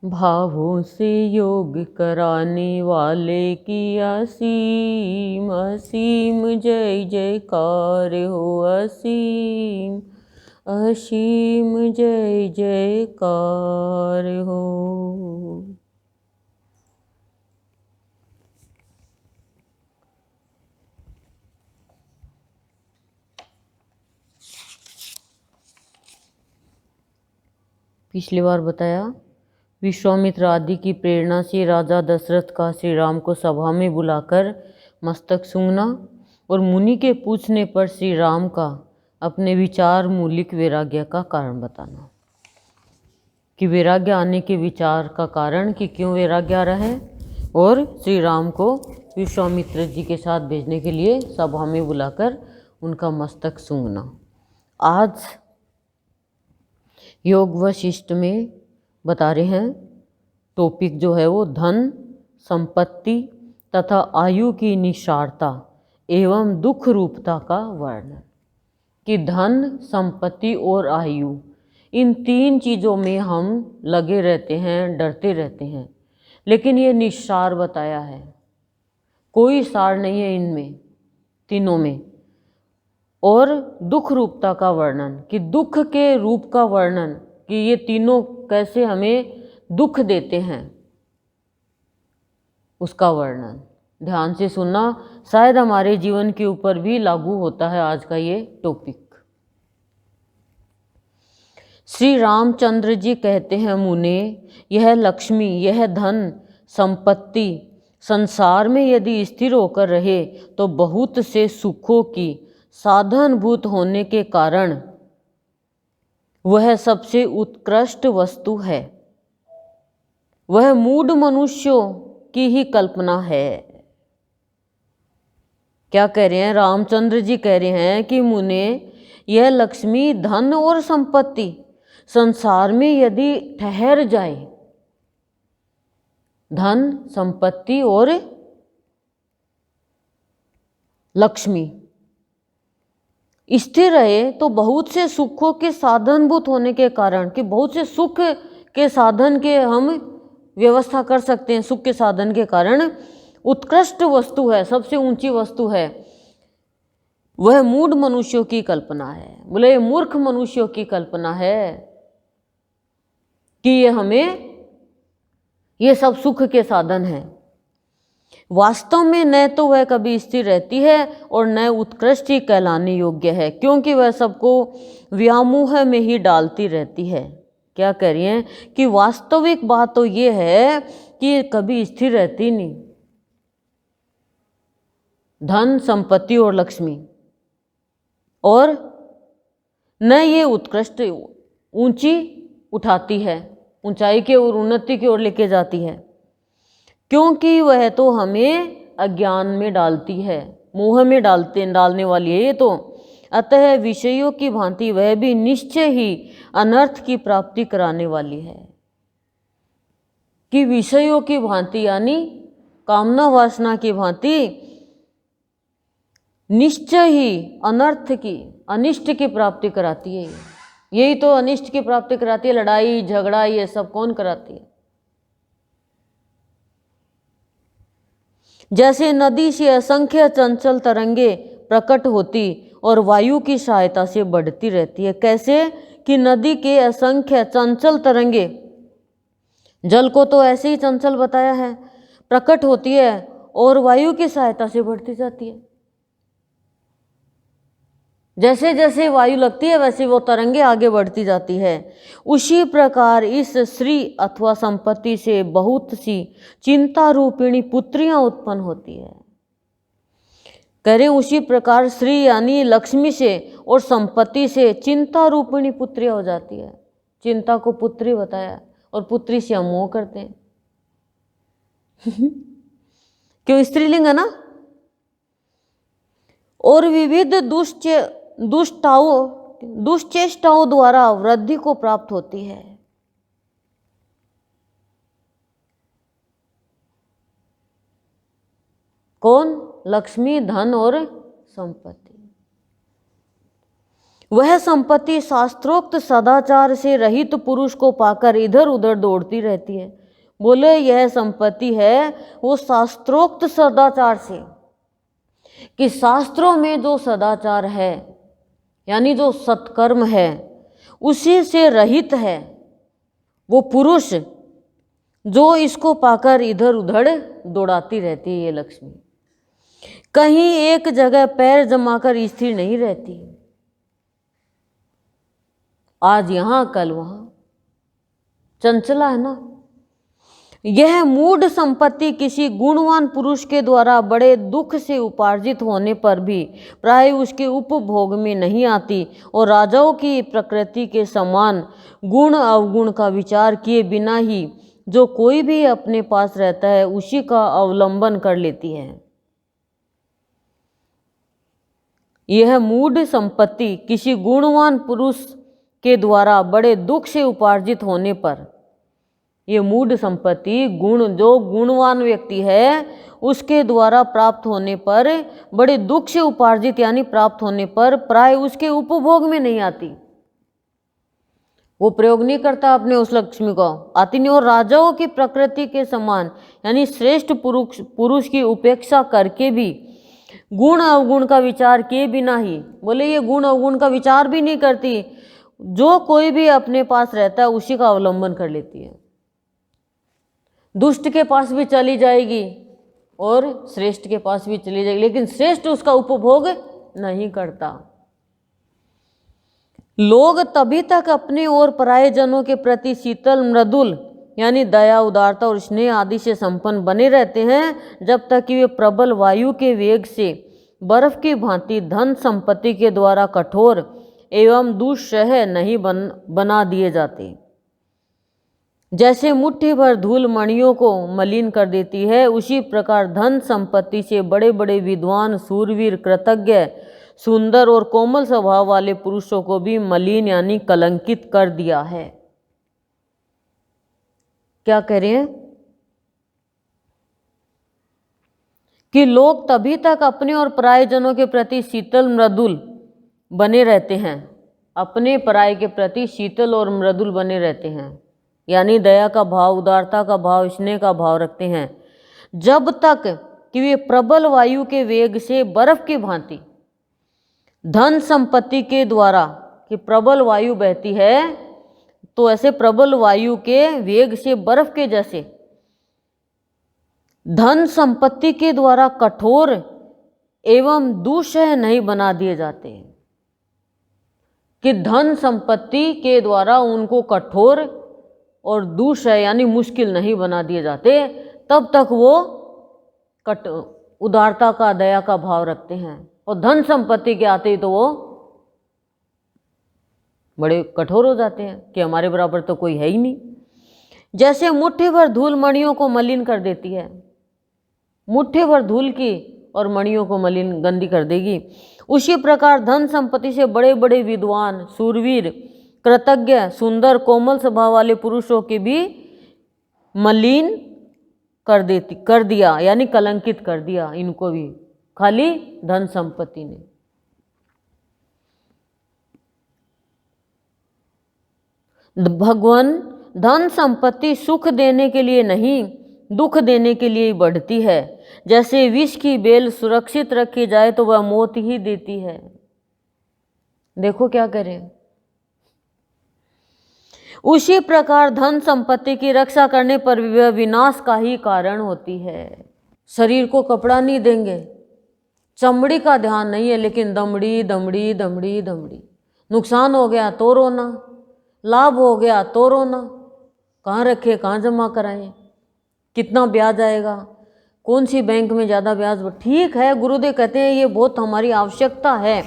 भावों से योग कराने वाले की असीम असीम जय जयकार हो, असीम असीम जय जयकार हो। पिछली बार बताया, विश्वामित्र आदि की प्रेरणा से राजा दशरथ का श्री राम को सभा में बुलाकर मस्तक सूंघना और मुनि के पूछने पर श्री राम का अपने विचार मूलिक वैराग्य का कारण बताना, कि वैराग्य आने के विचार का कारण कि क्यों वैराग्य आ रहा है, और श्री राम को विश्वामित्र जी के साथ भेजने के लिए सभा में बुलाकर उनका मस्तक सूंघना। आज योग वशिष्ठ में बता रहे हैं, टॉपिक जो है वो धन, संपत्ति तथा आयु की निसारता एवं दुख रूपता का वर्णन, कि धन, संपत्ति और आयु, इन तीन चीज़ों में हम लगे रहते हैं, डरते रहते हैं, लेकिन ये निस्सार बताया है, कोई सार नहीं है इनमें तीनों में। और दुख रूपता का वर्णन, कि दुख के रूप का वर्णन, कि ये तीनों कैसे हमें दुख देते हैं, उसका वर्णन ध्यान से सुनना, शायद हमारे जीवन के ऊपर भी लागू होता है आज का ये टॉपिक। श्री रामचंद्र जी कहते हैं, मुने, यह लक्ष्मी, यह धन संपत्ति संसार में यदि स्थिर होकर रहे तो बहुत से सुखों की साधनभूत होने के कारण वह सबसे उत्कृष्ट वस्तु है, वह मूढ़ मनुष्यों की ही कल्पना है। क्या कह रहे हैं? रामचंद्र जी कह रहे हैं कि मुने, यह लक्ष्मी, धन और संपत्ति संसार में यदि ठहर जाए, धन, संपत्ति और लक्ष्मी स्थिर रहे तो बहुत से सुखों के साधनभूत होने के कारण, कि बहुत से सुख के साधन के हम व्यवस्था कर सकते हैं, सुख के साधन के कारण उत्कृष्ट वस्तु है, सबसे ऊंची वस्तु है, वह मूढ़ मनुष्यों की कल्पना है। बोले मूर्ख मनुष्यों की कल्पना है कि ये हमें ये सब सुख के साधन हैं। वास्तव में न तो वह कभी स्थिर रहती है और न उत्कृष्ट ही कहलाने योग्य है, क्योंकि वह सबको व्यामोह में ही डालती रहती है। क्या कह रही हैं? कि वास्तविक बात तो ये है कि कभी स्थिर रहती नहीं, धन, संपत्ति और लक्ष्मी, और न ये उत्कृष्ट ऊंची उठाती है, ऊंचाई की ओर, उन्नति की ओर लेके जाती है, क्योंकि वह तो हमें अज्ञान में डालती है, मोह में डालने वाली है ये तो। अतः विषयों की भांति वह भी निश्चय ही अनर्थ की प्राप्ति कराने वाली है, कि विषयों की भांति यानी कामना वासना की भांति निश्चय ही अनर्थ की, अनिष्ट की प्राप्ति कराती है। यही तो अनिष्ट की प्राप्ति कराती है, लड़ाई झगड़ा ये सब कौन कराती है? जैसे नदी से असंख्य चंचल तरंगे प्रकट होती और वायु की सहायता से बढ़ती रहती है। कैसे? कि नदी के असंख्य चंचल तरंगे, जल को तो ऐसे ही चंचल बताया है, प्रकट होती है और वायु की सहायता से बढ़ती जाती है। जैसे जैसे वायु लगती है वैसे वो तरंगे आगे बढ़ती जाती है। उसी प्रकार इस श्री अथवा संपत्ति से बहुत सी चिंता रूपिणी पुत्रियां उत्पन्न होती है। करें उसी प्रकार श्री यानी लक्ष्मी से और संपत्ति से चिंता रूपिणी पुत्रियां हो जाती है। चिंता को पुत्री बताया और पुत्री से हम मोह करते हैं क्यों? स्त्रीलिंग है ना। और विविध दुष्चेष्टाओं द्वारा वृद्धि को प्राप्त होती है। कौन? लक्ष्मी, धन और संपत्ति। वह संपत्ति शास्त्रोक्त सदाचार से रहित पुरुष को पाकर इधर उधर दौड़ती रहती है। बोले यह संपत्ति है वो शास्त्रोक्त सदाचार से, कि शास्त्रों में जो सदाचार है यानी जो सत्कर्म है उसी से रहित है वो पुरुष, जो इसको पाकर इधर उधर दौड़ाती रहती है। ये लक्ष्मी कहीं एक जगह पैर जमाकर स्थिर नहीं रहती, आज यहाँ कल वहाँ, चंचला है ना। यह मूढ़ संपत्ति किसी गुणवान पुरुष के द्वारा बड़े दुख से उपार्जित होने पर भी प्राय उसके उपभोग में नहीं आती और राजाओं की प्रकृति के समान गुण अवगुण का विचार किए बिना ही जो कोई भी अपने पास रहता है उसी का अवलंबन कर लेती है। यह मूढ़ संपत्ति किसी गुणवान पुरुष के द्वारा बड़े दुख से उपार्जित होने पर, ये मूढ़ संपत्ति गुण जो गुणवान व्यक्ति है उसके द्वारा प्राप्त होने पर, बड़े दुख से उपार्जित यानी प्राप्त होने पर प्राय उसके उपभोग में नहीं आती, वो प्रयोग नहीं करता अपने उस लक्ष्मी को, आती नहीं। और राजाओं की प्रकृति के समान यानी श्रेष्ठ पुरुष की उपेक्षा करके भी गुण अवगुण का विचार किए बिना ही, बोले ये गुण अवगुण का विचार भी नहीं करती, जो कोई भी अपने पास रहता है उसी का अवलंबन कर लेती है। दुष्ट के पास भी चली जाएगी और श्रेष्ठ के पास भी चली जाएगी, लेकिन श्रेष्ठ उसका उपभोग नहीं करता। लोग तभी तक अपने और पराये जनों के प्रति शीतल मृदुल यानी दया उदारता और स्नेह आदि से संपन्न बने रहते हैं जब तक कि वे प्रबल वायु के वेग से बर्फ की भांति धन संपत्ति के द्वारा कठोर एवं दुस्सह नहीं बना दिए जाते। जैसे मुट्ठी भर धूल मणियों को मलिन कर देती है, उसी प्रकार धन संपत्ति से बड़े बड़े विद्वान सूरवीर कृतज्ञ सुंदर और कोमल स्वभाव वाले पुरुषों को भी मलिन यानी कलंकित कर दिया है। क्या कह रहे हैं कि लोग तभी तक अपने और पराये जनों के प्रति शीतल मृदुल बने रहते हैं, अपने पराये के प्रति शीतल और मृदुल बने रहते हैं यानी दया का भाव, उदारता का भाव, स्नेह का भाव रखते हैं, जब तक कि वे प्रबल वायु के वेग से बर्फ की भांति धन संपत्ति के द्वारा, कि प्रबल वायु बहती है तो ऐसे प्रबल वायु के वेग से बर्फ के जैसे धन संपत्ति के द्वारा कठोर एवं दुस्सह नहीं बना दिए जाते, कि धन संपत्ति के द्वारा उनको कठोर और दुस्सह यानी मुश्किल नहीं बना दिए जाते, तब तक वो उदारता का, दया का भाव रखते हैं। और धन संपत्ति के आते ही तो वो बड़े कठोर हो जाते हैं कि हमारे बराबर तो कोई है ही नहीं। जैसे मुट्ठी भर धूल मणियों को मलिन कर देती है, मुट्ठी भर धूल की और मणियों को मलिन गंदी कर देगी, उसी प्रकार धन संपत्ति से बड़े बड़े विद्वान सूरवीर कृतज्ञ सुंदर कोमल स्वभाव वाले पुरुषों की भी मलिन कर दिया यानी कलंकित कर दिया, इनको भी खाली धन संपत्ति ने। भगवान धन संपत्ति सुख देने के लिए नहीं दुख देने के लिए बढ़ती है। जैसे विष की बेल सुरक्षित रखी जाए तो वह मौत ही देती है। देखो क्या करें। उसी प्रकार धन संपत्ति की रक्षा करने पर वह विनाश का ही कारण होती है। शरीर को कपड़ा नहीं देंगे, चमड़ी का ध्यान नहीं है, लेकिन दमड़ी दमड़ी दमड़ी दमड़ी, नुकसान हो गया तो रोना, लाभ हो गया तो रोना, कहाँ रखे कहाँ जमा कराएं, कितना ब्याज आएगा, कौन सी बैंक में ज़्यादा ब्याज। ठीक है, गुरुदेव कहते हैं ये बहुत हमारी आवश्यकता है,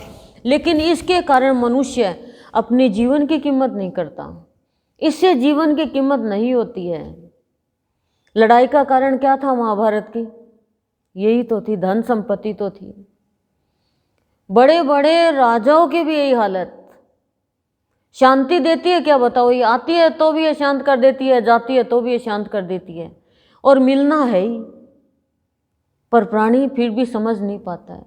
लेकिन इसके कारण मनुष्य अपने जीवन की कीमत नहीं करता, इससे जीवन की कीमत नहीं होती है। लड़ाई का कारण क्या था महाभारत की? यही तो थी, धन संपत्ति तो थी। बड़े बड़े राजाओं की भी यही हालत। शांति देती है क्या बताओ? ये आती है तो भी ये शांत कर देती है, जाती है तो भी ये शांत कर देती है, और मिलना है ही, पर प्राणी फिर भी समझ नहीं पाता है।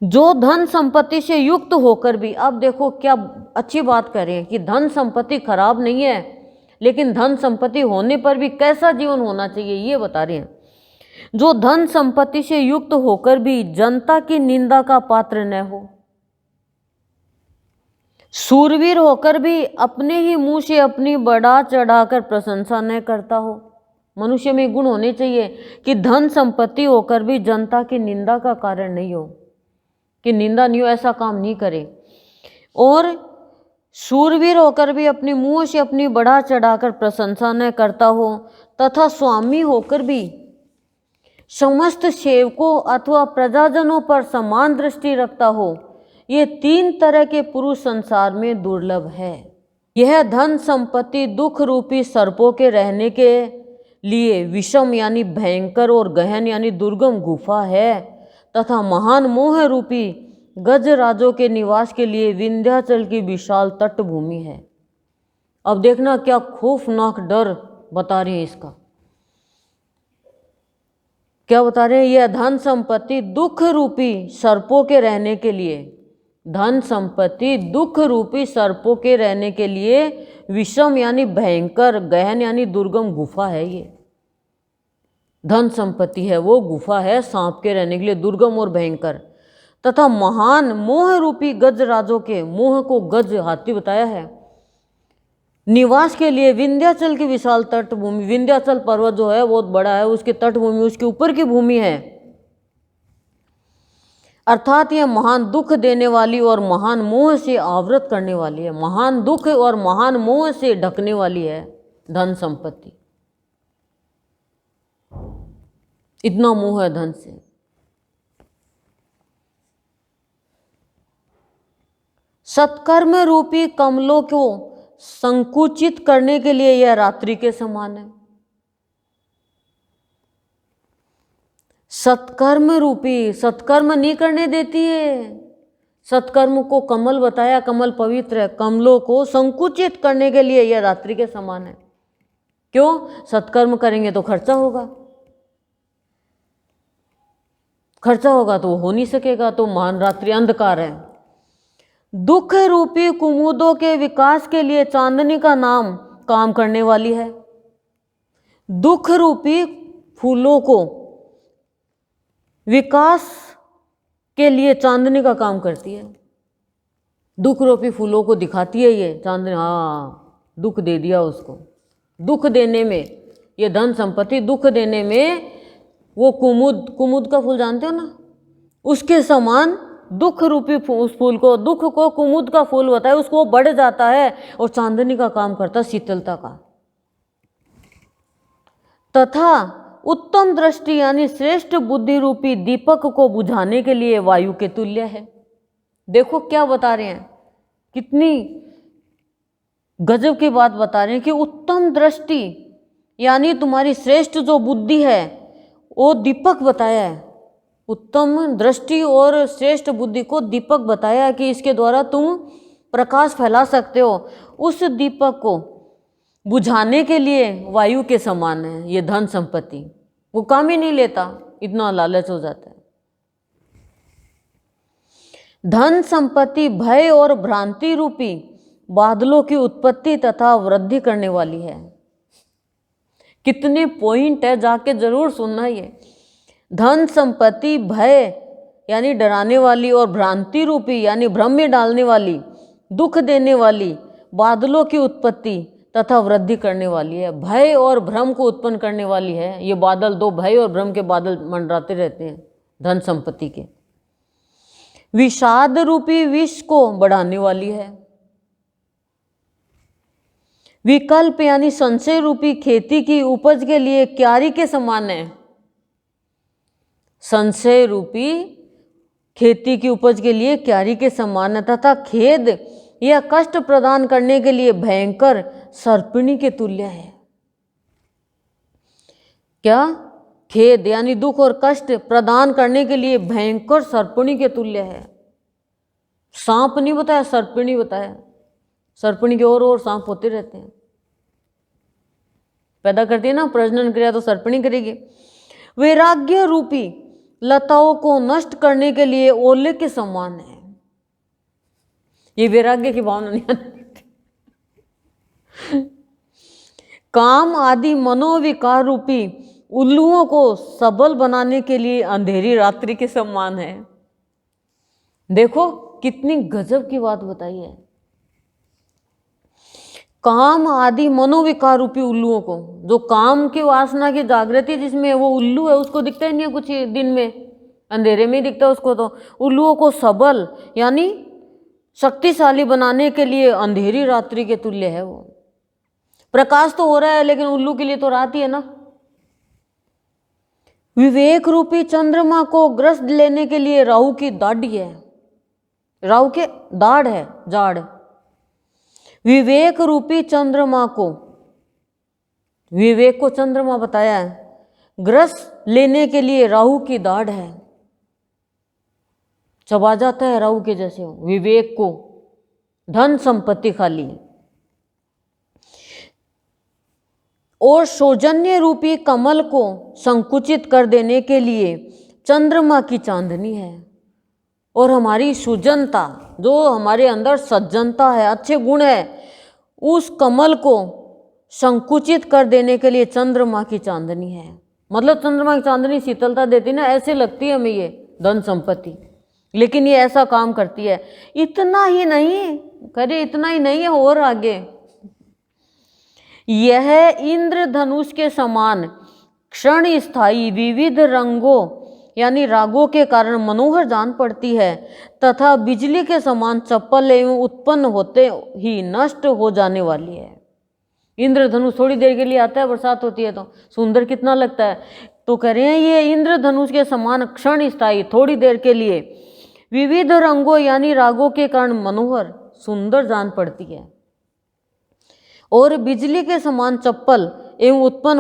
जो धन संपत्ति से युक्त होकर भी, अब देखो क्या अच्छी बात कर रहे हैं कि धन संपत्ति खराब नहीं है, लेकिन धन संपत्ति होने पर भी कैसा जीवन होना चाहिए ये बता रहे हैं। जो धन संपत्ति से युक्त होकर भी जनता की निंदा का पात्र न हो, शूरवीर होकर भी अपने ही मुंह से अपनी बढ़ा चढ़ाकर प्रशंसा न करता हो। मनुष्य में गुण होने चाहिए कि धन संपत्ति होकर भी जनता की निंदा का कारण नहीं हो, कि निंदा नहीं हो, ऐसा काम नहीं करे। और शूरवीर होकर भी अपने मुंह से अपनी बढ़ा चढ़ाकर प्रशंसा न करता हो, तथा स्वामी होकर भी समस्त सेवकों अथवा प्रजाजनों पर समान दृष्टि रखता हो। ये 3 तरह के पुरुष संसार में दुर्लभ है। यह धन संपत्ति दुख रूपी सर्पों के रहने के लिए विषम यानी भयंकर और गहन यानी दुर्गम गुफा है, तथा महान मोह रूपी गजराजों के निवास के लिए विंध्याचल की विशाल तटभूमि है। अब देखना क्या खौफनाक डर बता रहे हैं इसका। क्या बता रहे हैं? यह धन संपत्ति दुख रूपी सर्पों के रहने के लिए, धन संपत्ति दुख रूपी सर्पों के रहने के लिए विषम यानी भयंकर, गहन यानी दुर्गम गुफा है। ये धन संपत्ति है वो गुफा है सांप के रहने के लिए, दुर्गम और भयंकर, तथा महान मोह रूपी गजराजों के, मोह को गज हाथी बताया है, निवास के लिए विंध्याचल की विशाल तटभूमि। विंध्याचल पर्वत जो है बहुत बड़ा है, उसकी तटभूमि उसके ऊपर की भूमि है। अर्थात यह महान दुख देने वाली और महान मोह से आवृत करने वाली है, महान दुख और महान मोह से ढकने वाली है धन संपत्ति। इतना मोह है धन से। सत्कर्म रूपी कमलों को संकुचित करने के लिए यह रात्रि के समान है। सत्कर्म रूपी, सत्कर्म नहीं करने देती है। सत्कर्म को कमल बताया, कमल पवित्र है, कमलों को संकुचित करने के लिए यह रात्रि के समान है। क्यों? सत्कर्म करेंगे तो खर्चा होगा, खर्चा होगा तो हो नहीं सकेगा, तो महान रात्रि अंधकार है। दुख रूपी कुमुदों के विकास के लिए चांदनी का नाम काम करने वाली है। दुख रूपी फूलों को विकास के लिए चांदनी का काम करती है। दुख रूपी फूलों को दिखाती है ये चांदनी। हाँ, दुख दे दिया उसको। दुख देने में ये धन संपत्ति, दुख देने में वो कुमुद, कुमुद का फूल जानते हो ना, उसके समान दुख रूपी उस फूल को, दुख को कुमुद का फूल होता है, उसको बढ़ जाता है और चांदनी का काम करता है, शीतलता का। तथा उत्तम दृष्टि यानी श्रेष्ठ बुद्धि रूपी दीपक को बुझाने के लिए वायु के तुल्य है। देखो क्या बता रहे हैं, कितनी गजब की बात बता रहे हैं कि उत्तम दृष्टि यानी तुम्हारी श्रेष्ठ जो बुद्धि है वो दीपक बताया है। उत्तम दृष्टि और श्रेष्ठ बुद्धि को दीपक बताया कि इसके द्वारा तुम प्रकाश फैला सकते हो। उस दीपक को बुझाने के लिए वायु के समान है ये धन संपत्ति। वो काम ही नहीं लेता, इतना लालच हो जाता है। धन संपत्ति भय और भ्रांति रूपी बादलों की उत्पत्ति तथा वृद्धि करने वाली है। कितने पॉइंट है, जाके जरूर सुनना। ये धन संपत्ति भय यानी डराने वाली और भ्रांति रूपी यानी भ्रम में डालने वाली, दुख देने वाली बादलों की उत्पत्ति तथा वृद्धि करने वाली है। भय और भ्रम को उत्पन्न करने वाली है ये बादल। 2 भय और भ्रम के बादल मंडराते रहते हैं धन संपत्ति के। विषाद रूपी विष को बढ़ाने वाली है। विकल्प यानी संशय रूपी खेती की उपज के लिए क्यारी के समान है। संशय रूपी खेती की उपज के लिए क्यारी के समान है। तथा खेद यह कष्ट प्रदान करने के लिए भयंकर सर्पिणी के तुल्य है। क्या? खेद यानी दुख और कष्ट प्रदान करने के लिए भयंकर सर्पिणी के तुल्य है। सांप नहीं बताया, सर्पिणी बताया। सर्पिणी के और सांप होते रहते हैं, पैदा करती है ना प्रजनन क्रिया, तो सर्पिणी करेगी। वैराग्य रूपी लताओं को नष्ट करने के लिए ओले के समान है। ये वैराग्य की भावना नहीं आती। काम आदि मनोविकार रूपी उल्लुओं को सबल बनाने के लिए अंधेरी रात्रि के समान है। देखो कितनी गजब की बात बताई है। काम आदि मनोविकार रूपी उल्लुओं को, जो काम की वासना की जागृति जिसमें वो उल्लू है, उसको दिखता ही नहीं है कुछ दिन में, अंधेरे में ही दिखता है उसको। तो उल्लुओं को सबल यानी शक्तिशाली बनाने के लिए अंधेरी रात्रि के तुल्य है वो। प्रकाश तो हो रहा है लेकिन उल्लू के लिए तो रात ही है ना। विवेक रूपी चंद्रमा को ग्रस्त लेने के लिए राहु की दाढ़ी है, राहु के दाढ़ है, जाड़। विवेक रूपी चंद्रमा को, विवेक को चंद्रमा बताया है, ग्रस्त लेने के लिए राहु की दाढ़ है। चबा जाता है राहु के जैसे विवेक को, धन संपत्ति खाली। और सौजन्य रूपी कमल को संकुचित कर देने के लिए चंद्रमा की चांदनी है। और हमारी सुजनता, जो हमारे अंदर सज्जनता है, अच्छे गुण है, उस कमल को संकुचित कर देने के लिए चंद्रमा की चांदनी है। मतलब चंद्रमा की चांदनी शीतलता देती ना, ऐसे लगती है हमें ये धन संपत्ति, लेकिन ये ऐसा काम करती है। इतना ही नहीं, करे इतना ही नहीं है, और आगे यह इंद्रधनुष के समान क्षण स्थायी विविध रंगों यानी रागों के कारण मनोहर जान पड़ती है, तथा बिजली के समान चपल एवं उत्पन्न होते ही नष्ट हो जाने वाली है। इंद्रधनुष थोड़ी देर के लिए आता है, बरसात होती है तो सुंदर कितना लगता है। तो कह रहे हैं ये इंद्रधनुष के समान क्षण स्थायी, थोड़ी देर के लिए विविध रंगों यानी रागों के कारण मनोहर सुंदर जान पड़ती है, और बिजली के समान चप्पल एवं उत्पन्न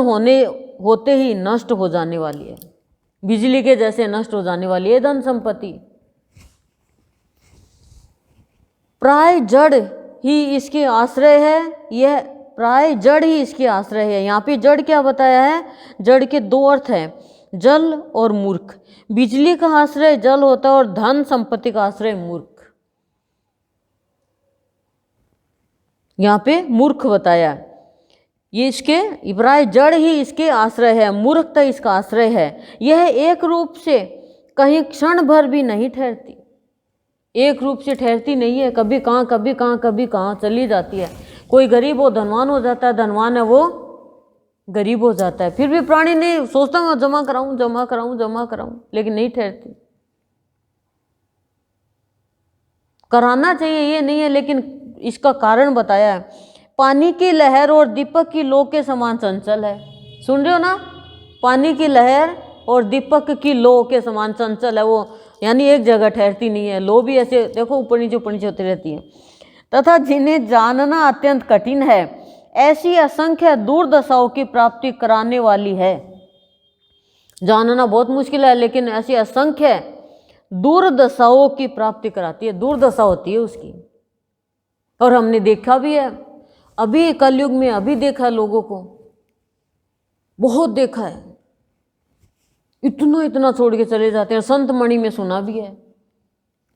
होते ही नष्ट हो जाने वाली है। बिजली के जैसे नष्ट हो जाने वाली है धन संपत्ति। प्राय जड़ ही इसके आश्रय है, यह प्राय जड़ ही इसके आश्रय है। यहाँ पे जड़ क्या बताया है? जड़ के दो अर्थ हैं, जल और मूर्ख। बिजली का आश्रय जल होता है और धन संपत्ति का आश्रय मूर्ख। यहाँ पे मूर्ख बताया, ये इसके प्राय जड़ ही इसके आश्रय है, मूर्खता इसका आश्रय है। यह एक रूप से कहीं क्षण भर भी नहीं ठहरती, एक रूप से ठहरती नहीं है, कभी कहाँ कभी कहाँ कभी कहाँ चली जाती है। कोई गरीब हो धनवान हो जाता है, धनवान है वो गरीब हो जाता है, फिर भी प्राणी नहीं सोचता मैं जमा कराऊं जमा कराऊं जमा कराऊं, लेकिन नहीं ठहरती। कराना चाहिए ये नहीं है, लेकिन इसका कारण बताया है। पानी की लहर और दीपक की लो के समान चंचल है। सुन रहे हो ना? पानी की लहर और दीपक की लो के समान चंचल है वो, यानी एक जगह ठहरती नहीं है। लो भी ऐसे देखो ऊपर नीचे होती रहती है। तथा जिन्हें जानना अत्यंत कठिन है, ऐसी असंख्य दुर्दशाओं की प्राप्ति कराने वाली है। जानना बहुत मुश्किल है, लेकिन ऐसी असंख्य दुर्दशाओं की प्राप्ति कराती है। दुर्दशा होती है उसकी, और हमने देखा भी है अभी कलयुग में, अभी देखा लोगों को, बहुत देखा है। इतना इतना छोड़ के चले जाते हैं। संत मणि में सुना भी है,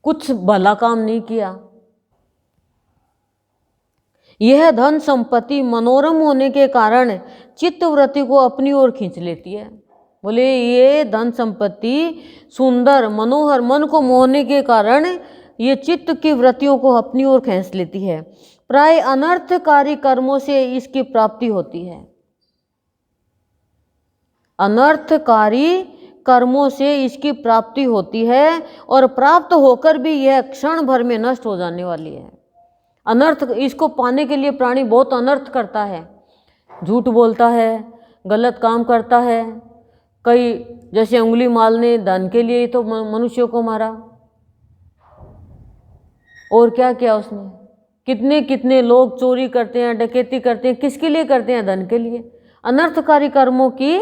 कुछ भला काम नहीं किया। यह धन संपत्ति मनोरम होने के कारण चित्तवृत्ति को अपनी ओर खींच लेती है। बोले ये धन संपत्ति सुंदर मनोहर, मन को मोहने के कारण ये चित्त की वृत्तियों को अपनी ओर खींच लेती है। प्राय अनर्थकारी कर्मों से इसकी प्राप्ति होती है। अनर्थकारी कर्मों से इसकी प्राप्ति होती है, और प्राप्त होकर भी यह क्षण भर में नष्ट हो जाने वाली है। अनर्थ, इसको पाने के लिए प्राणी बहुत अनर्थ करता है, झूठ बोलता है, गलत काम करता है। कई जैसे अंगुलीमाल ने धन के लिए ही तो मनुष्यों को मारा, और क्या किया उसने। कितने कितने लोग चोरी करते हैं, डकैती करते हैं, किसके लिए करते हैं? धन के लिए। अनर्थकारी कर्मों की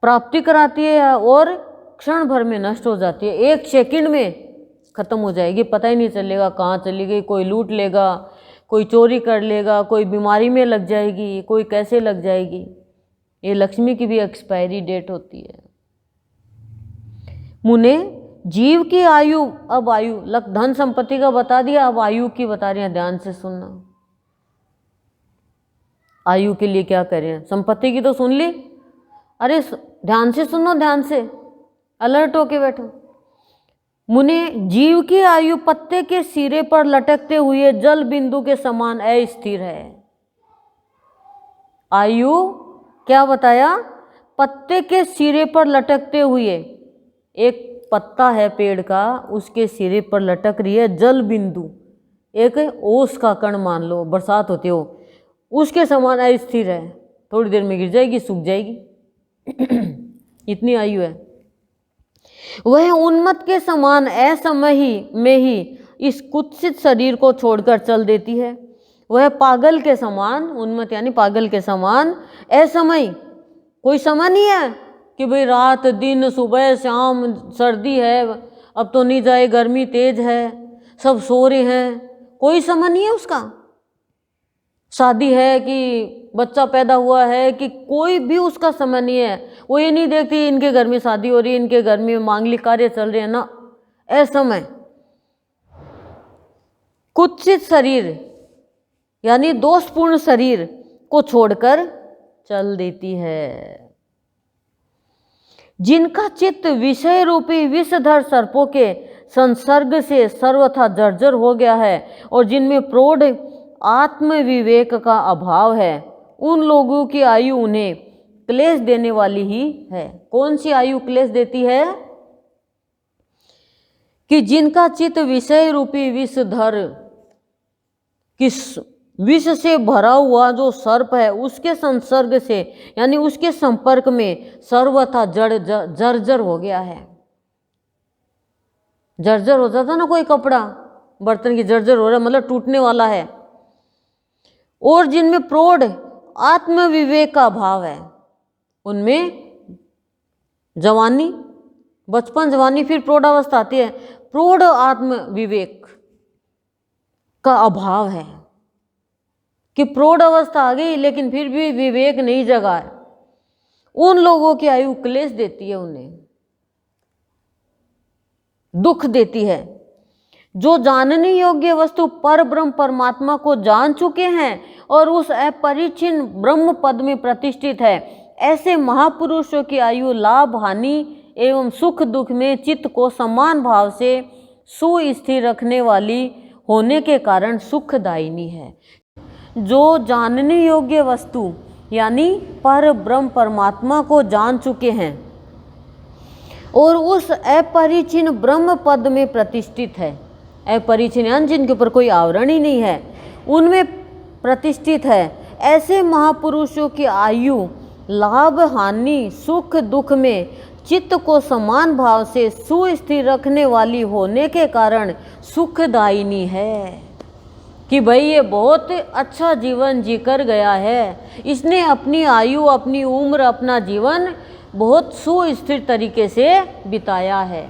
प्राप्ति कराती है और क्षण भर में नष्ट हो जाती है। एक सेकंड में खत्म हो जाएगी, पता ही नहीं चलेगा कहाँ चली गई। कोई लूट लेगा, कोई चोरी कर लेगा, कोई बीमारी में लग जाएगी, कोई कैसे लग जाएगी। ये लक्ष्मी की भी एक्सपायरी डेट होती है। मुने जीव की आयु, अब आयु धन संपत्ति का बता दिया, अब आयु की बता रहे हैं, ध्यान से सुनना। आयु के लिए क्या कर रहे हैं, संपत्ति की तो सुन ली, अरे ध्यान से सुनो, ध्यान से अलर्ट होके बैठो। मुने जीव की आयु पत्ते के सिरे पर लटकते हुए जल बिंदु के समान अस्थिर है। आयु क्या बताया, पत्ते के सिरे पर लटकते हुए, एक पत्ता है पेड़ का, उसके सिरे पर लटक रही है जल बिंदु, एक ओस का कण मान लो, बरसात होती हो, उसके समान अस्थिर है, थोड़ी देर में गिर जाएगी, सूख जाएगी। इतनी आयु है। वह उन्मत्त के समान असमय ही में ही इस कुत्सित शरीर को छोड़कर चल देती है। वह पागल के समान, उन्मत्त यानी पागल के समान, असमय, कोई समय नहीं है कि भाई रात दिन सुबह शाम सर्दी है, अब तो नहीं जाए, गर्मी तेज है, सब सो रहे हैं, कोई समय नहीं है उसका। शादी है कि बच्चा पैदा हुआ है कि कोई भी उसका समय नहीं है। वो ये नहीं देखती इनके घर में शादी हो रही है, इनके घर में मांगलिक कार्य चल रहे हैं ना, असमय। कुत्सित शरीर यानी दोषपूर्ण शरीर को छोड़कर चल देती है। जिनका चित्त विषय रूपी विषधर सर्पों के संसर्ग से सर्वथा जर्जर हो गया है और जिनमें प्रौढ़ आत्मविवेक का अभाव है, उन लोगों की आयु उन्हें क्लेश देने वाली ही है। कौन सी आयु क्लेश देती है? कि जिनका चित्त विषय रूपी विषधर, किस विष से भरा हुआ जो सर्प है उसके संसर्ग से यानी उसके संपर्क में सर्वथा जर्जर हो गया है। जर्जर हो जाता ना कोई कपड़ा, बर्तन की जर्जर हो रहा है, मतलब टूटने वाला है। और जिनमें प्रौढ़ आत्मविवेक का अभाव है, उनमें जवानी, बचपन जवानी फिर प्रौढ़ावस्था आती है, प्रौढ़ आत्मविवेक का अभाव है कि प्रौढ़ अवस्था आ गई लेकिन फिर भी विवेक नहीं जगा है। उन लोगों की आयु क्लेश देती है, उन्हें दुख देती है। जो जानने योग्य वस्तु पर ब्रह्म परमात्मा को जान चुके हैं और उस अपरिचिन्न ब्रह्म पद में प्रतिष्ठित है, ऐसे महापुरुषों की आयु लाभ हानि एवं सुख दुख में चित्त को समान भाव से सुस्थिर रखने वाली होने के कारण सुखदायिनी है। जो जानने योग्य वस्तु यानी पर ब्रह्म परमात्मा को जान चुके हैं और उस अपरिचिन्न ब्रह्म पद में प्रतिष्ठित है, अपरिचिन्न यानी जिनके ऊपर कोई आवरण ही नहीं है, उनमें प्रतिष्ठित है, ऐसे महापुरुषों की आयु लाभ हानि सुख दुख में चित्त को समान भाव से सुस्थिर रखने वाली होने के कारण सुखदायिनी है। कि भाई ये बहुत अच्छा जीवन जीकर गया है, इसने अपनी आयु अपनी उम्र अपना जीवन बहुत सुस्थिर तरीके से बिताया है,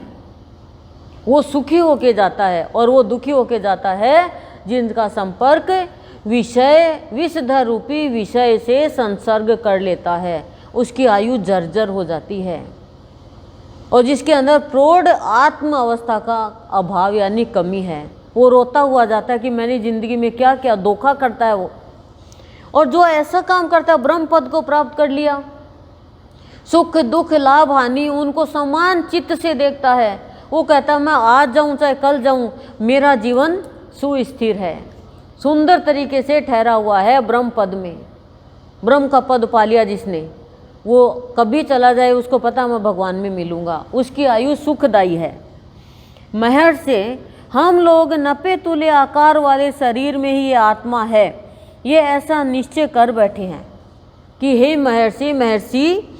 वो सुखी होके जाता है। और वो दुखी होके जाता है जिनका संपर्क विषय विषधर रूपी विषय से संसर्ग कर लेता है, उसकी आयु जर्जर हो जाती है। और जिसके अंदर प्रौढ़ आत्म अवस्था का अभाव यानी कमी है, वो रोता हुआ जाता है कि मैंने जिंदगी में क्या क्या धोखा करता है वो। और जो ऐसा काम करता है ब्रह्म पद को प्राप्त कर लिया, सुख दुख लाभ हानि उनको समान चित्त से देखता है, वो कहता है मैं आज जाऊं चाहे कल जाऊं, मेरा जीवन सुस्थिर है, सुंदर तरीके से ठहरा हुआ है ब्रह्म पद में। ब्रह्म का पद पा लिया जिसने, वो कभी चला जाए उसको पता मैं भगवान में मिलूंगा, उसकी आयु सुखदायी है। महर्षि से हम लोग नपे तुल्य आकार वाले शरीर में ही ये आत्मा है, ये ऐसा निश्चय कर बैठे हैं कि हे महर्षि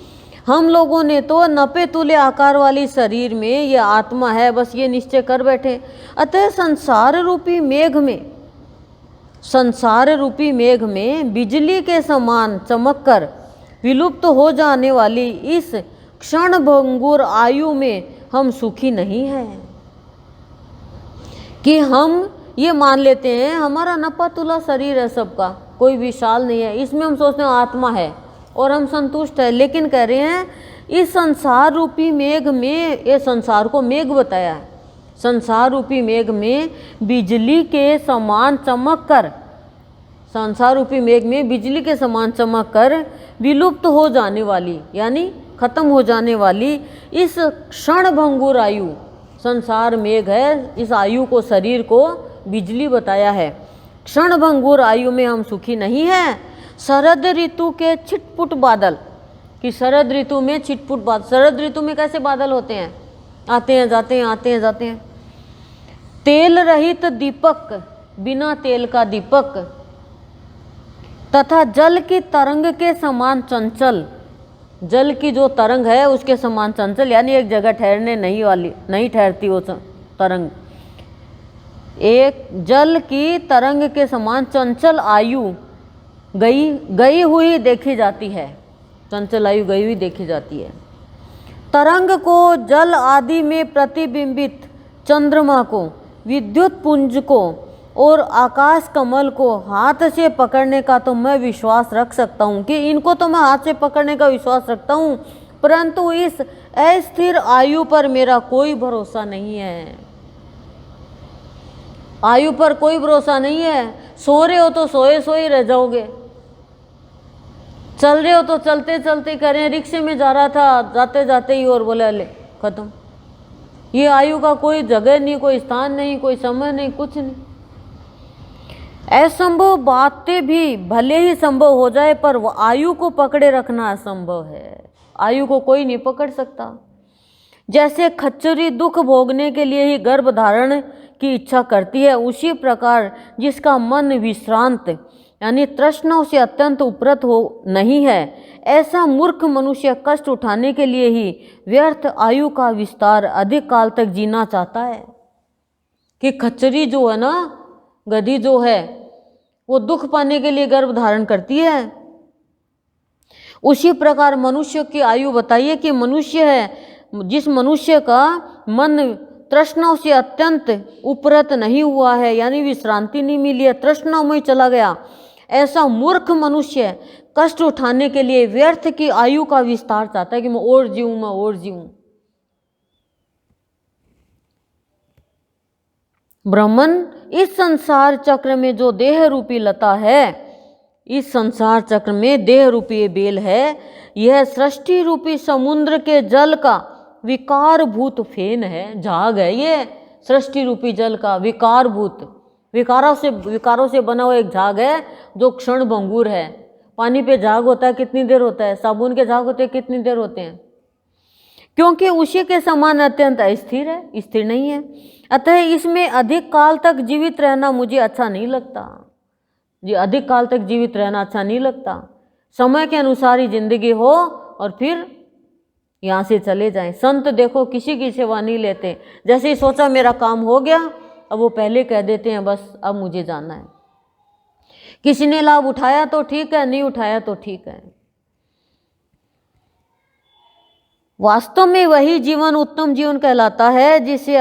हम लोगों ने तो नपे तुल्य आकार वाली शरीर में ये आत्मा है, बस ये निश्चय कर बैठे। अतः संसार रूपी मेघ में बिजली के समान चमककर विलुप्त हो जाने वाली इस क्षण भंगुर आयु में हम सुखी नहीं हैं। कि हम ये मान लेते हैं हमारा नपा तुला शरीर है, सबका कोई विशाल नहीं है, इसमें हम सोचते हैं आत्मा है और हम संतुष्ट है। लेकिन कह रहे हैं इस संसार रूपी मेघ में, ये संसार को मेघ बताया है, संसार रूपी मेघ में बिजली के समान चमक कर, संसार रूपी मेघ में बिजली के समान चमक कर विलुप्त हो जाने वाली, यानी खत्म हो जाने वाली इस क्षण भंगुर आयु, संसार मेघ है, इस आयु को, शरीर को बिजली बताया है। क्षण भंगुर आयु में हम सुखी नहीं हैं। शरद ऋतु के छिटपुट बादल, कि शरद ऋतु में छिटपुट बादल, शरद ऋतु में कैसे बादल होते हैं, आते हैं जाते हैं, आते हैं जाते हैं। तेल रहित दीपक, बिना तेल का दीपक, तथा जल की तरंग के समान चंचल, जल की जो तरंग है उसके समान चंचल, यानी एक जगह ठहरने नहीं ठहरती वो तरंग, एक जल की तरंग के समान चंचल आयु गई हुई देखी जाती है, चंचल आयु गई हुई देखी जाती है। तरंग को, जल आदि में प्रतिबिंबित चंद्रमा को, विद्युत पुंज को और आकाश कमल को हाथ से पकड़ने का तो मैं विश्वास रख सकता हूँ, कि इनको तो मैं हाथ से पकड़ने का विश्वास रखता हूँ, परंतु इस अस्थिर आयु पर मेरा कोई भरोसा नहीं है। आयु पर कोई भरोसा नहीं है। सो रहे हो तो सोए सोए रह जाओगे, चल रहे हो तो चलते चलते करें। रिक्शे में जा रहा था, जाते जाते ही और बोले ले खत्म। ये आयु का कोई जगह नहीं, कोई स्थान नहीं, कोई समय नहीं, कुछ नहीं। असंभव बातें भी भले ही संभव हो जाए, पर वो आयु को पकड़े रखना असंभव है। आयु को कोई नहीं पकड़ सकता। जैसे खच्चरी दुख भोगने के लिए ही गर्भ धारण की इच्छा करती है, उसी प्रकार जिसका मन विश्रांत यानी तृष्णाओं से अत्यंत उपरत हो नहीं है, ऐसा मूर्ख मनुष्य कष्ट उठाने के लिए ही व्यर्थ आयु का विस्तार अधिक काल तक जीना चाहता है। कि खच्चरी जो है ना, गधी जो है, वो दुख पाने के लिए गर्भ धारण करती है। उसी प्रकार मनुष्य की आयु बताइए कि मनुष्य है, जिस मनुष्य का मन तृष्णाओं से अत्यंत उपरत नहीं हुआ है, यानी विश्रांति नहीं मिली है, तृष्णाओं में चला गया, ऐसा मूर्ख मनुष्य कष्ट उठाने के लिए व्यर्थ की आयु का विस्तार चाहता है कि मैं और जीऊं, मैं और जीऊं। ब्राह्मण, इस संसार चक्र में जो देह रूपी लता है, इस संसार चक्र में देह रूपी बेल है, यह सृष्टि रूपी समुद्र के जल का विकारभूत फेन है, झाग है। ये सृष्टि रूपी जल का विकारभूत, विकारों से बना हुआ एक झाग है जो क्षण भंगुर है। पानी पे झाग होता है, कितनी देर होता है? साबुन के झाग होते हैं, कितनी देर होते हैं? क्योंकि उसी के समान अत्यंत अस्थिर है, स्थिर नहीं है। अतः इसमें अधिक काल तक जीवित रहना मुझे अच्छा नहीं लगता। जी, अधिक काल तक जीवित रहना अच्छा नहीं लगता। समय के अनुसार ही जिंदगी हो और फिर यहाँ से चले जाएं। संत देखो किसी की सेवा नहीं लेते, जैसे ही सोचा मेरा काम हो गया, अब वो पहले कह देते हैं बस अब मुझे जाना है। किसी ने लाभ उठाया तो ठीक है, नहीं उठाया तो ठीक है। वास्तव में वही जीवन उत्तम जीवन कहलाता है जिससे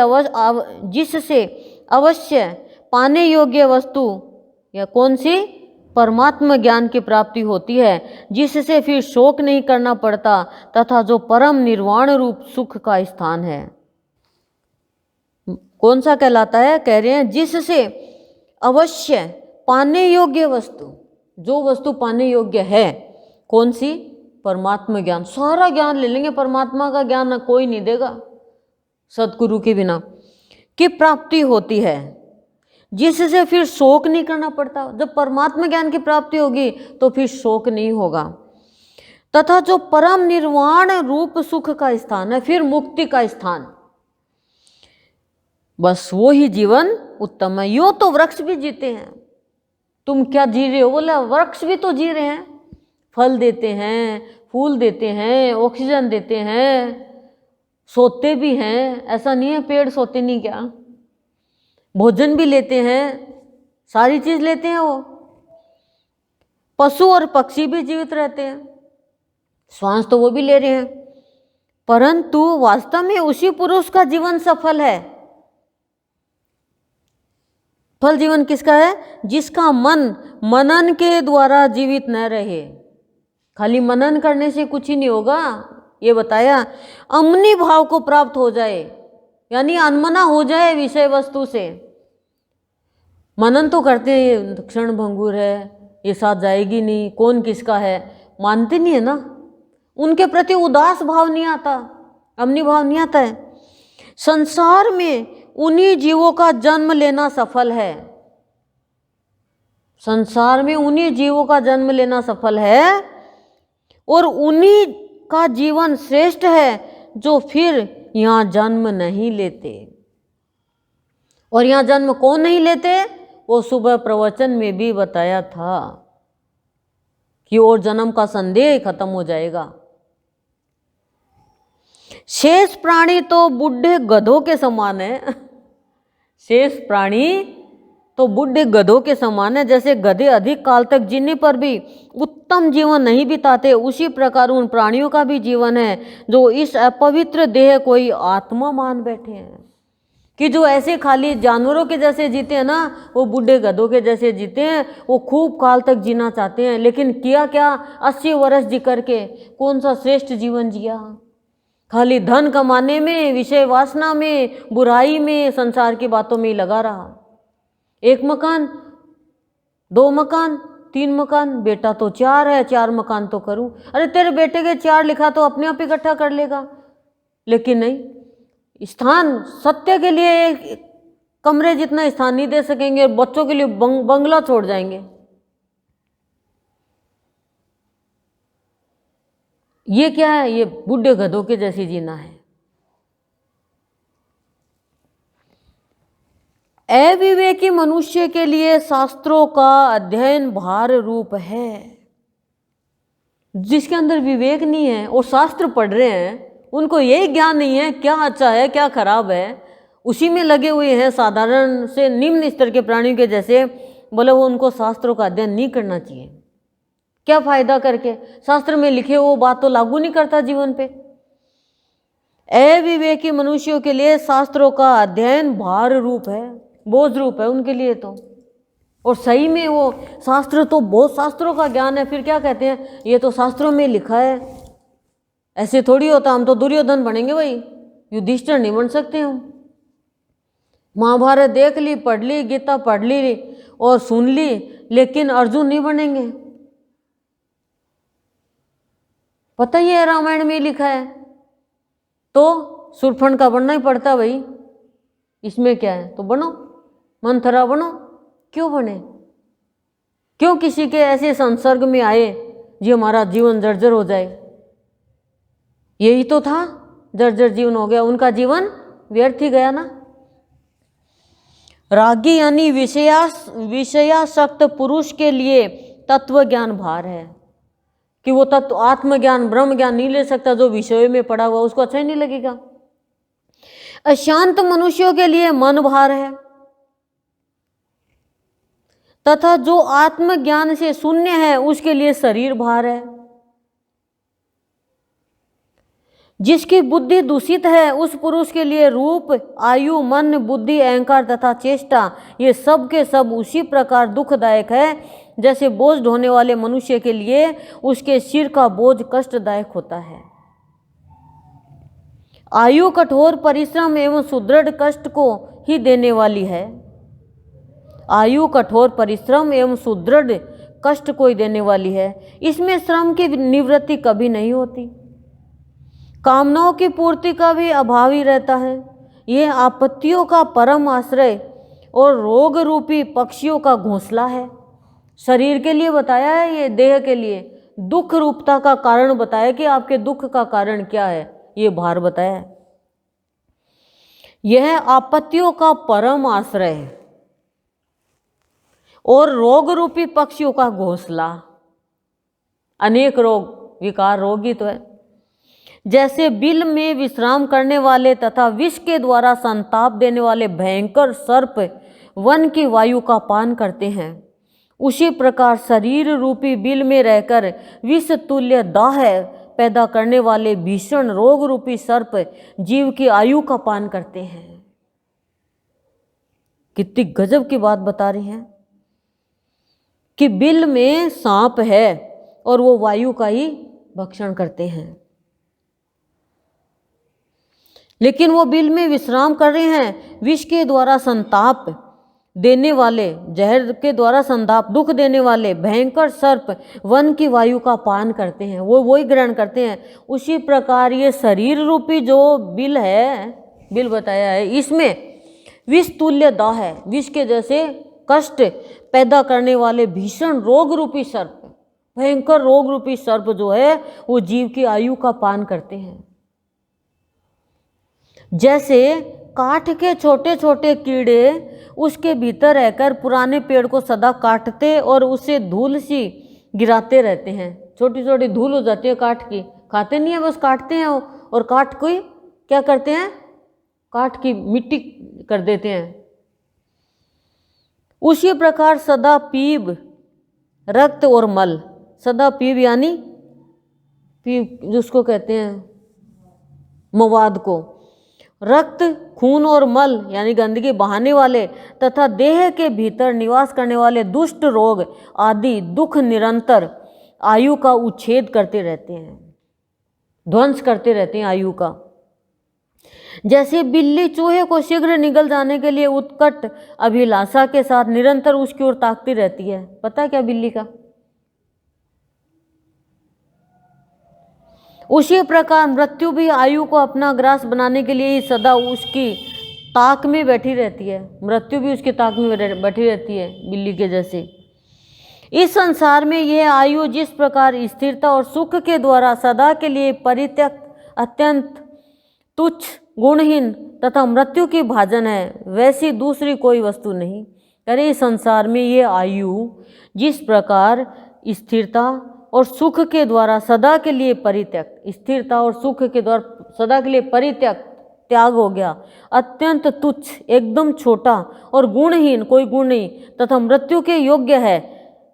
अवश्य पाने योग्य वस्तु या कौन सी परमात्मा ज्ञान की प्राप्ति होती है, जिससे फिर शोक नहीं करना पड़ता तथा जो परम निर्वाण रूप सुख का स्थान है। कौन सा कहलाता है? कह रहे हैं जिससे अवश्य पाने योग्य वस्तु, जो वस्तु पाने योग्य है, कौन सी? परमात्मा ज्ञान। सारा ज्ञान ले लेंगे, परमात्मा का ज्ञान कोई नहीं देगा सदगुरु के बिना, की प्राप्ति होती है, जिससे फिर शोक नहीं करना पड़ता। जब परमात्मा ज्ञान की प्राप्ति होगी तो फिर शोक नहीं होगा। तथा जो परम निर्वाण रूप सुख का स्थान है, फिर मुक्ति का स्थान, बस वो ही जीवन उत्तम है। यो तो वृक्ष भी जीते हैं, तुम क्या जी रहे हो? बोला वृक्ष भी तो जी रहे हैं, फल देते हैं, फूल देते हैं, ऑक्सीजन देते हैं, सोते भी हैं। ऐसा नहीं है पेड़ सोते नहीं, क्या भोजन भी लेते हैं, सारी चीज लेते हैं। वो पशु और पक्षी भी जीवित रहते हैं, श्वास तो वो भी ले रहे हैं, परंतु वास्तव में उसी पुरुष का जीवन सफल है। फल जीवन किसका है? जिसका मन मनन के द्वारा जीवित न रहे। खाली मनन करने से कुछ ही नहीं होगा, ये बताया अमनी भाव को प्राप्त हो जाए, यानी अनमना हो जाए विषय वस्तु से। मनन तो करते हैं, क्षण भंगुर है, ये साथ जाएगी नहीं, कौन किसका है, मानते नहीं है ना, उनके प्रति उदास भाव नहीं आता, अमनी भाव नहीं आता है। संसार में उन्हीं जीवों का जन्म लेना सफल है, संसार में उन्हीं जीवों का जन्म लेना सफल है और उन्हीं का जीवन श्रेष्ठ है जो फिर यहाँ जन्म नहीं लेते। और यहाँ जन्म कौन नहीं लेते, वो सुबह प्रवचन में भी बताया था कि और जन्म का संदेह खत्म हो जाएगा। शेष प्राणी तो बूढ़े गधों के समान है, शेष प्राणी तो बूढ़े गधों के समान है। जैसे गधे अधिक काल तक जीने पर भी उत्तम जीवन नहीं बिताते, उसी प्रकार उन प्राणियों का भी जीवन है जो इस अपवित्र देह को ही आत्मा मान बैठे हैं। कि जो ऐसे खाली जानवरों के जैसे जीते हैं ना, वो बूढ़े गधों के जैसे जीते हैं, वो खूब काल तक जीना चाहते हैं, लेकिन किया क्या, 80 वर्ष जी करके कौन सा श्रेष्ठ जीवन जिया, खाली धन कमाने में, विषय वासना में, बुराई में, संसार की बातों में ही लगा रहा। 1 मकान, 2 मकान, 3 मकान, बेटा तो 4 है, 4 मकान तो करूं। अरे तेरे बेटे के 4 लिखा तो अपने आप इकट्ठा कर लेगा, लेकिन नहीं, स्थान सत्य के लिए एक कमरे जितना स्थान नहीं दे सकेंगे, बच्चों के लिए बंगला छोड़ जाएंगे। ये क्या है, ये बूढ़े गधों के जैसी जीना है। अविवेकी मनुष्य के लिए शास्त्रों का अध्ययन भार रूप है। जिसके अंदर विवेक नहीं है और शास्त्र पढ़ रहे हैं, उनको यही ज्ञान नहीं है क्या अच्छा है क्या खराब है, उसी में लगे हुए हैं साधारण से निम्न स्तर के प्राणियों के जैसे, बोले वो उनको शास्त्रों का अध्ययन नहीं करना चाहिए। क्या फायदा करके, शास्त्र में लिखे वो बात तो लागू नहीं करता जीवन पे। अविवेकी मनुष्यों के लिए शास्त्रों का अध्ययन भार रूप है, बोझ रूप है उनके लिए तो। और सही में वो शास्त्र तो बहुत शास्त्रों का ज्ञान है, फिर क्या कहते हैं, ये तो शास्त्रों में लिखा है, ऐसे थोड़ी होता, हम तो दुर्योधन बनेंगे भाई, युधिष्ठिर नहीं बन सकते हम। महाभारत देख ली, पढ़ ली, गीता पढ़ ली और सुन ली, लेकिन अर्जुन नहीं बनेंगे। पता ही है रामायण में लिखा है, तो शूर्पणखा का बनना ही पड़ता भाई, इसमें क्या है, तो बनो, मंथरा बनो, क्यों बने, क्यों किसी के ऐसे संसर्ग में आए जो हमारा जीवन जर्जर हो जाए। यही तो था, जर्जर जीवन हो गया, उनका जीवन व्यर्थ ही गया ना। रागी यानी विषयासक्त पुरुष के लिए तत्व ज्ञान भार है, कि वो तत्व आत्मज्ञान ब्रह्म ज्ञान नहीं ले सकता, जो विषयों में पड़ा हुआ उसको अच्छा ही नहीं लगेगा। अशांत मनुष्यों के लिए मन भार है, तथा जो आत्मज्ञान से शून्य है उसके लिए शरीर भार है। जिसकी बुद्धि दूषित है उस पुरुष के लिए रूप, आयु, मन, बुद्धि, अहंकार तथा चेष्टा, ये सब के सब उसी प्रकार दुखदायक है जैसे बोझ ढोने वाले मनुष्य के लिए उसके सिर का बोझ कष्टदायक होता है। आयु कठोर परिश्रम एवं सुदृढ़ कष्ट को ही देने वाली है। आयु कठोर परिश्रम एवं सुदृढ़ कष्ट को ही देने वाली है, इसमें श्रम की निवृत्ति कभी नहीं होती। कामनाओं की पूर्ति का भी अभाव ही रहता है। यह आपत्तियों का परम आश्रय और रोग रूपी पक्षियों का घोंसला है। शरीर के लिए बताया है, ये देह के लिए दुख रूपता का कारण बताया कि आपके दुख का कारण क्या है, ये भार बताया है। यह आपत्तियों का परम आश्रय है और रोग रूपी पक्षियों का घोंसला। अनेक रोग विकार रोग ही तो है। जैसे बिल में विश्राम करने वाले तथा विष के द्वारा संताप देने वाले भयंकर सर्प वन की वायु का पान करते हैं, उसी प्रकार शरीर रूपी बिल में रहकर विष तुल्य दाह पैदा करने वाले भीषण रोग रूपी सर्प जीव की आयु का पान करते हैं। कितनी गजब की बात बता रही हैं कि बिल में सांप है और वो वायु का ही भक्षण करते हैं। लेकिन वो बिल में विश्राम कर रहे हैं। विष के द्वारा संताप देने वाले, जहर के द्वारा संताप दुख देने वाले भयंकर सर्प वन की वायु का पान करते हैं, वो वही ग्रहण करते हैं। उसी प्रकार ये शरीर रूपी जो बिल है, बिल बताया है, इसमें विष तुल्य दाह है। विष के जैसे कष्ट पैदा करने वाले भीषण रोग रूपी सर्प, भयंकर रोग रूपी सर्प जो है वो जीव की आयु का पान करते हैं। जैसे काठ के छोटे छोटे कीड़े उसके भीतर रहकर पुराने पेड़ को सदा काटते और उसे धूल सी गिराते रहते हैं। छोटी छोटी धूल हो जाती है काठ की, खाते नहीं है, बस काटते हैं और काठ को क्या करते हैं, काठ की मिट्टी कर देते हैं। उसी प्रकार सदा पीब, रक्त और मल, सदा पीब यानी पीब जिसको कहते हैं मवाद को, रक्त खून और मल यानी गंदगी बहाने वाले तथा देह के भीतर निवास करने वाले दुष्ट रोग आदि दुख निरंतर आयु का उच्छेद करते रहते हैं, ध्वंस करते रहते हैं आयु का। जैसे बिल्ली चूहे को शीघ्र निगल जाने के लिए उत्कट अभिलाषा के साथ निरंतर उसकी ओर ताकती रहती है। पता है क्या बिल्ली का? उसी प्रकार मृत्यु भी आयु को अपना ग्रास बनाने के लिए ही सदा उसकी ताक में बैठी रहती है। मृत्यु भी उसकी ताक में बैठी रहती है बिल्ली के जैसे। इस संसार में यह आयु जिस प्रकार स्थिरता और सुख के द्वारा सदा के लिए परित्यक्त, अत्यंत तुच्छ, गुणहीन तथा मृत्यु की भाजन है, वैसी दूसरी कोई वस्तु नहीं। अरे इस संसार में ये आयु जिस प्रकार स्थिरता और सुख के द्वारा सदा के लिए परित्यक्त, स्थिरता और सुख के द्वारा सदा के लिए परित्यक्त, त्याग हो गया, अत्यंत तुच्छ, एकदम छोटा और गुणहीन, कोई गुण नहीं, तथा मृत्यु के योग्य है,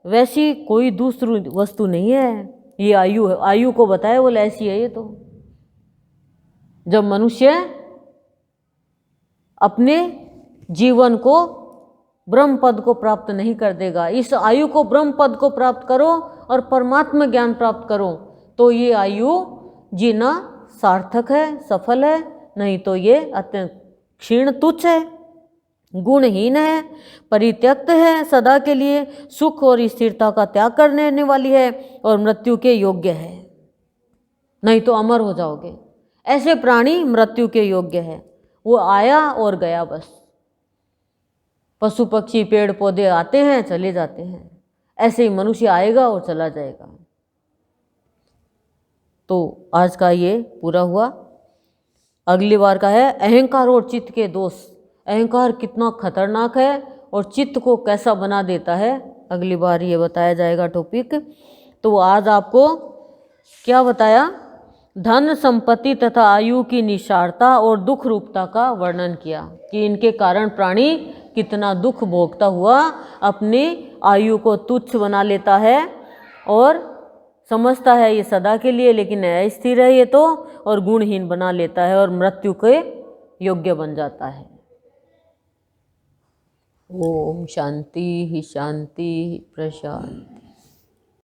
वैसी कोई दूसरी वस्तु नहीं है। ये आयु है, आयु को बताया बोले ऐसी है ये। तो जब मनुष्य अपने जीवन को ब्रह्म पद को प्राप्त नहीं कर देगा, इस आयु को ब्रह्म पद को प्राप्त करो और परमात्मा ज्ञान प्राप्त करो, तो ये आयु जीना सार्थक है, सफल है। नहीं तो ये अत्यंत क्षीण तुच्छ है, गुणहीन है, परित्यक्त है, सदा के लिए सुख और स्थिरता का त्याग करने वाली है और मृत्यु के योग्य है। नहीं तो अमर हो जाओगे। ऐसे प्राणी मृत्यु के योग्य है, वो आया और गया बस। पशु पक्षी पेड़ पौधे आते हैं चले जाते हैं, ऐसे ही मनुष्य आएगा और चला जाएगा। तो आज का ये पूरा हुआ। अगली बार का है अहंकार और चित्त के दोष। अहंकार कितना खतरनाक है और चित्त को कैसा बना देता है, अगली बार ये बताया जाएगा टॉपिक। तो आज आपको क्या बताया? धन संपत्ति तथा आयु की निसारता और दुख रूपता का वर्णन किया कि इनके कारण प्राणी कितना दुख भोगता हुआ अपनी आयु को तुच्छ बना लेता है और समझता है ये सदा के लिए, लेकिन अस्थिर है ये तो, और गुणहीन बना लेता है और मृत्यु के योग्य बन जाता है। ओम शांति ही शांति प्रशांति।